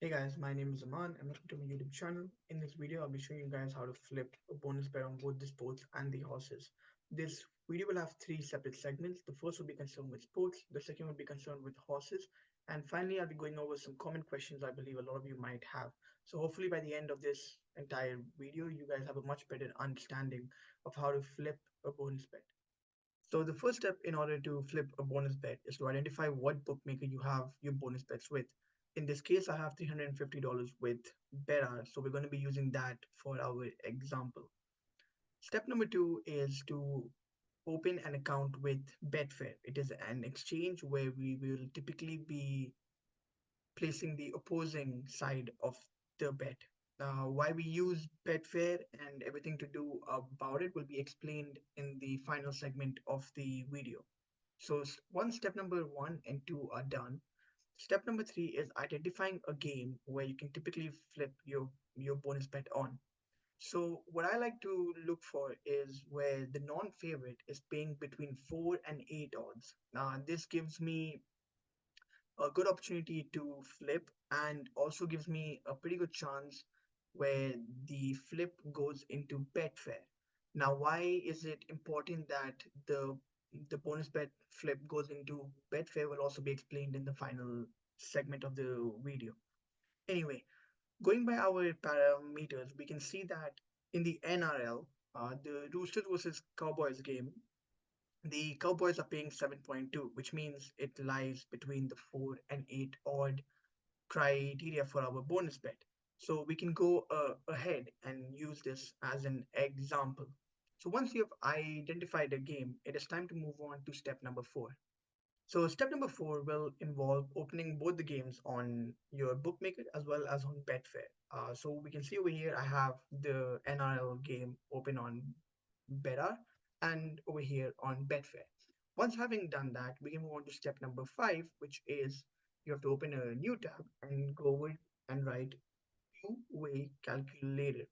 Hey guys, my name is Aman and welcome to my YouTube channel. In this video, I'll be showing you guys how to flip a bonus bet on both the sports and the horses. This video will have three separate segments. The first will be concerned with sports, the second will be concerned with horses, and finally, I'll be going over some common questions I believe a lot of you might have. So hopefully by the end of this entire video, you guys have a much better understanding of how to flip a bonus bet. So the first step in order to flip a bonus bet is to identify what bookmaker you have your bonus bets with. In this case, I have $350 with Betr, so we're going to be using that for our example. Step number two is to open an account with Betfair. It is an exchange where we will typically be placing the opposing side of the bet. Why we use Betfair and everything to do about it will be explained in the final segment of the video. So once step number one and two are done, step number three is identifying a game where you can typically flip your bonus bet on. So what I like to look for is where the non-favorite is paying between 4 and 8 odds. This gives me a good opportunity to flip and also gives me a pretty good chance where the flip goes into Betfair. Now, why is it important that the bonus bet flip goes into Betfair will also be explained in the final segment of the video. Anyway, going by our parameters, we can see that in the NRL, the Roosters versus Cowboys game, the Cowboys are paying 7.2, which means it lies between the 4 and 8 odd criteria for our bonus bet. So we can go ahead and use this as an example. So once you have identified a game, it is time to move on to step number four. So step number four will involve opening both the games on your bookmaker as well as on Betfair. So we can see over here, I have the NRL game open on Betr and over here on Betfair. Once having done that, we can move on to step number five, which is you have to open a new tab and go over and write two-way calculator.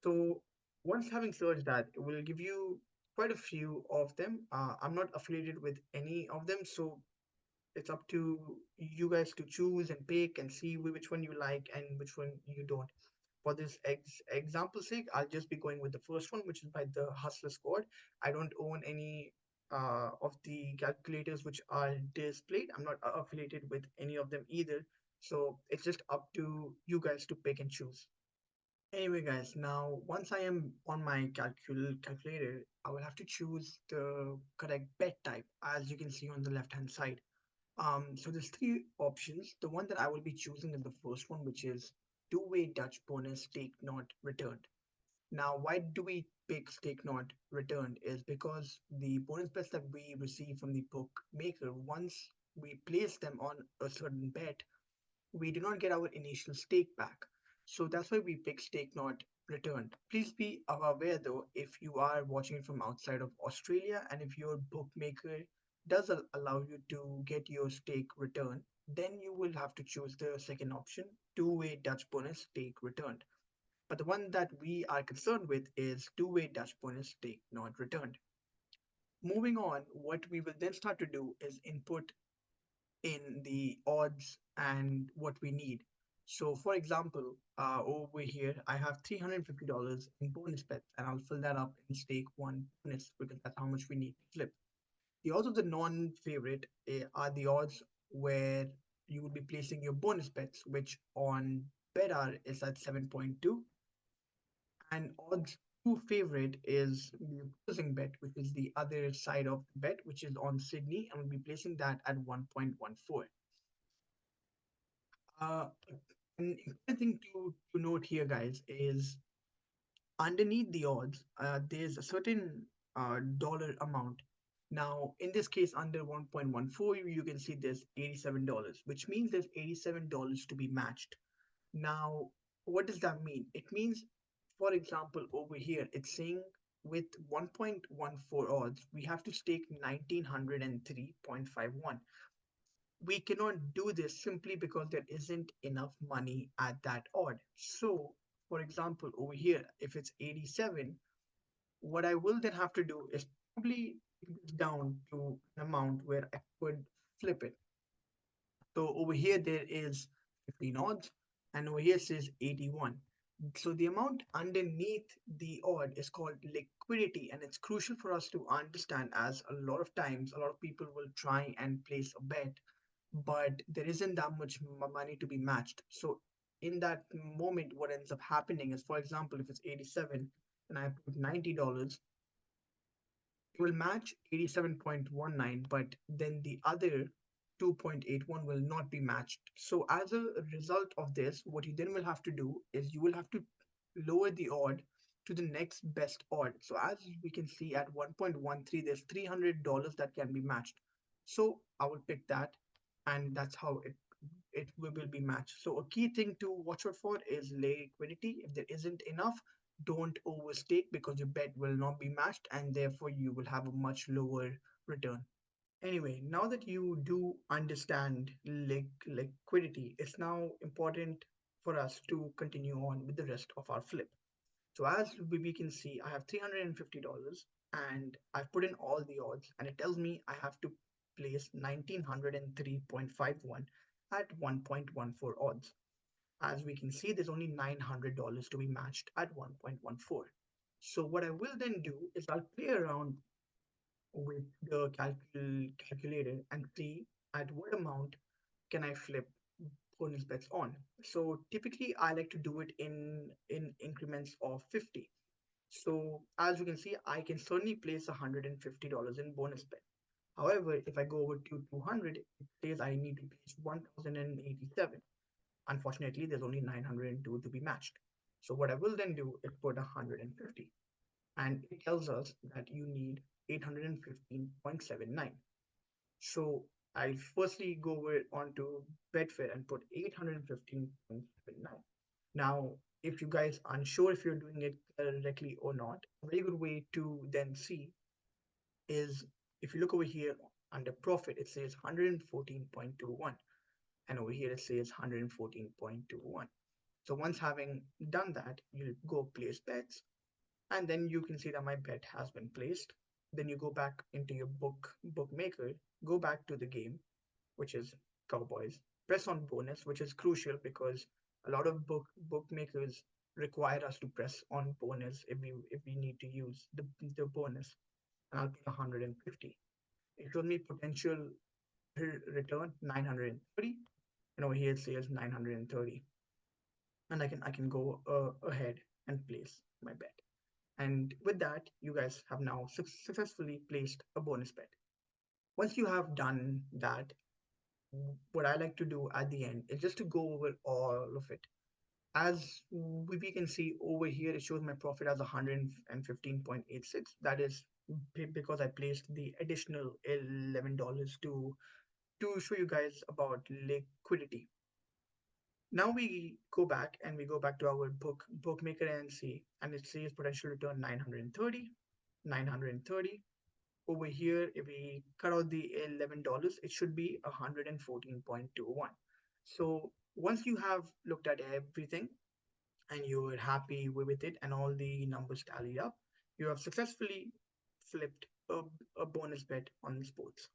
So once having searched that, it will give you quite a few of them. I'm not affiliated with any of them, so it's up to you guys to choose and pick and see which one you like and which one you don't. For this example sake, I'll just be going with the first one, which is by the Hustler Squad. I don't own any of the calculators which are displayed. I'm not affiliated with any of them either. So it's just up to you guys to pick and choose. Anyway, guys, now once I am on my calculator, I will have to choose the correct bet type, as you can see on the left hand side. So there's three options. The one that I will be choosing is the first one, which is two-way Dutch bonus stake not returned. Now, why do we pick stake not returned is because the bonus bets that we receive from the bookmaker, once we place them on a certain bet, we do not get our initial stake back. So that's why we pick stake not returned. Please be aware though, if you are watching from outside of Australia and if your bookmaker does allow you to get your stake returned, then you will have to choose the second option, two-way Dutch bonus stake returned. But the one that we are concerned with is two-way Dutch bonus stake not returned. Moving on, what we will then start to do is input in the odds and what we need. So for example, over here, I have $350 in bonus bets and I'll fill that up in stake one bonus because that's how much we need to flip. The odds of the non-favorite are the odds where you will be placing your bonus bets, which on Betr is at 7.2 and odds to favorite is the opposing bet, which is the other side of the bet, which is on Sydney, and we'll be placing that at 1.14. Uh, an important thing to note here, guys, is underneath the odds, there's a certain dollar amount. Now, in this case, under 1.14, you can see there's $87, which means there's $87 to be matched. Now, what does that mean? It means, for example, over here, it's saying with 1.14 odds, we have to stake 1903.51. We cannot do this simply because there isn't enough money at that odd. So, for example, over here, if it's 87, what I will then have to do is probably take this down to an amount where I could flip it. So over here, there is 15 odds, and over here says 81. So the amount underneath the odd is called liquidity, and it's crucial for us to understand, as a lot of times a lot of people will try and place a bet, but there isn't that much money to be matched. So in that moment, what ends up happening is, for example, if it's 87 and I put $90, it will match 87.19, but then the other 2.81 will not be matched. So as a result of this, what you then will have to do is you will have to lower the odd to the next best odd. So as we can see at 1.13, there's $300 that can be matched. So I will pick that, and that's how it will be matched. So a key thing to watch out for is liquidity. If there isn't enough, don't overstake, because your bet will not be matched and therefore you will have a much lower return. Anyway, now that you do understand liquidity, it's now important for us to continue on with the rest of our flip. So as we can see, I have $350 and I've put in all the odds, and it tells me I have to place 1903.51 at 1.14 odds. As we can see, there's only $900 to be matched at 1.14. So what I will then do is I'll play around with the calculator and see at what amount can I flip bonus bets on. So typically I like to do it in increments of 50. So as you can see, I can certainly place $150 in bonus bet. However, if I go over to 200, it says I need to place 1087. Unfortunately, there's only 902 to be matched. So what I will then do is put 150, and it tells us that you need 815.79. So I'll firstly go over onto Betfair and put 815.79. Now, if you guys are unsure if you're doing it correctly or not, a very good way to then see is, if you look over here under profit, it says 114.21, and over here it says 114.21. So once having done that, you go place bets, and then you can see that my bet has been placed. Then you go back into your bookmaker, go back to the game, which is Cowboys, press on bonus, which is crucial because a lot of bookmakers require us to press on bonus if we need to use the bonus. And I'll put 150. It showed me potential return 930, and over here it says 930, and I can go ahead and place my bet. And with that, you guys have now successfully placed a bonus bet. Once you have done that, what I like to do at the end is just to go over all of it. As we can see over here, it shows my profit as 115.86. That is because I placed the additional $11 to show you guys about liquidity. Now we go back and we go back to our bookmaker and see, and it says potential return 930, 930. Over here, if we cut out the $11, it should be 114.21. So once you have looked at everything and you're happy with it and all the numbers tally up, you have successfully flipped a bonus bet on sports.